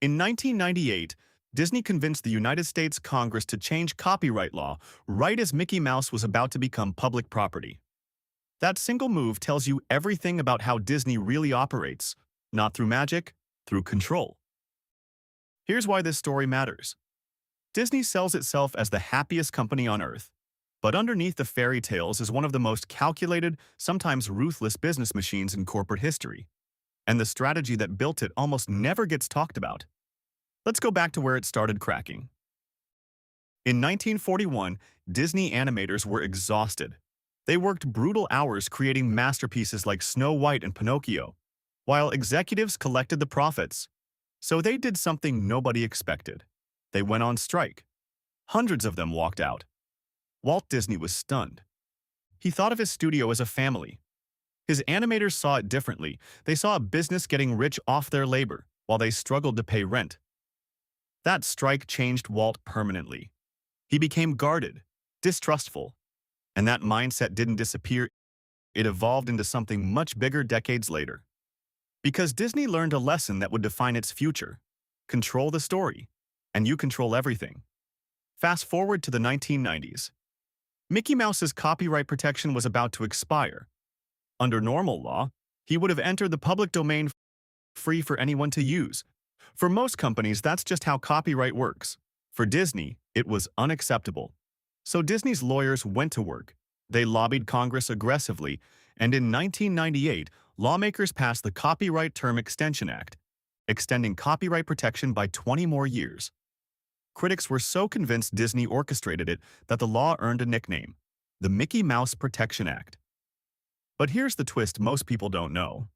In 1998, Disney convinced the United States Congress to change copyright law right as Mickey Mouse was about to become public property. That single move tells you everything about how Disney really operates, not through magic, through control. Here's why this story matters. Disney sells itself as the happiest company on earth, but underneath the fairy tales is one of the most calculated, sometimes ruthless business machines in corporate history. And the strategy that built it almost never gets talked about. Let's go back to where it started cracking. In 1941, Disney animators were exhausted. They worked brutal hours creating masterpieces like Snow White and Pinocchio, while executives collected the profits. So they did something nobody expected. They went on strike. Hundreds of them walked out. Walt Disney was stunned. He thought of his studio as a family. His animators saw it differently. They saw a business getting rich off their labor, while they struggled to pay rent. That strike changed Walt permanently. He became guarded, distrustful, and that mindset didn't disappear. It evolved into something much bigger decades later. Because Disney learned a lesson that would define its future. Control the story, and you control everything. Fast forward to the 1990s. Mickey Mouse's copyright protection was about to expire. Under normal law, he would have entered the public domain free for anyone to use. For most companies, that's just how copyright works. For Disney, it was unacceptable. So Disney's lawyers went to work. They lobbied Congress aggressively, and in 1998, lawmakers passed the Copyright Term Extension Act, extending copyright protection by 20 more years. Critics were so convinced Disney orchestrated it that the law earned a nickname, the Mickey Mouse Protection Act. But here's the twist most people don't know.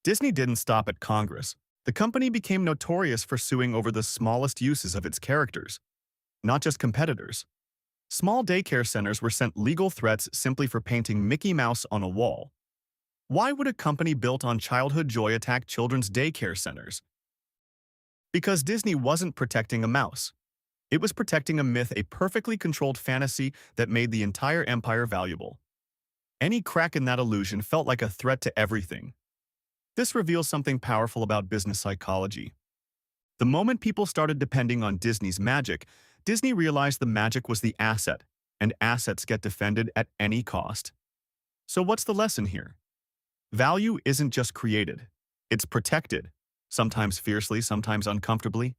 Disney didn't stop at Congress. The company became notorious for suing over the smallest uses of its characters, not just competitors. Small daycare centers were sent legal threats simply for painting Mickey Mouse on a wall. Why would a company built on childhood joy attack children's daycare centers? Because Disney wasn't protecting a mouse. It was protecting a myth, a perfectly controlled fantasy that made the entire empire valuable. Any crack in that illusion felt like a threat to everything. This reveals something powerful about business psychology. The moment people started depending on Disney's magic, Disney realized the magic was the asset, and assets get defended at any cost. So what's the lesson here? Value isn't just created, it's protected, sometimes fiercely, sometimes uncomfortably.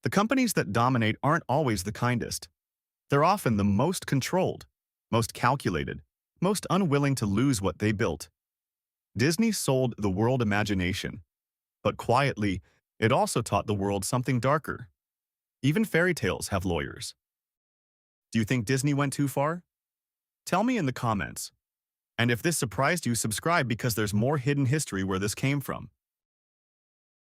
The companies that dominate aren't always the kindest. They're often the most controlled, most calculated, most unwilling to lose what they built. Disney sold the world imagination, but quietly, it also taught the world something darker. Even fairy tales have lawyers. Do you think Disney went too far? Tell me in the comments. And if this surprised you, subscribe because there's more hidden history where this came from.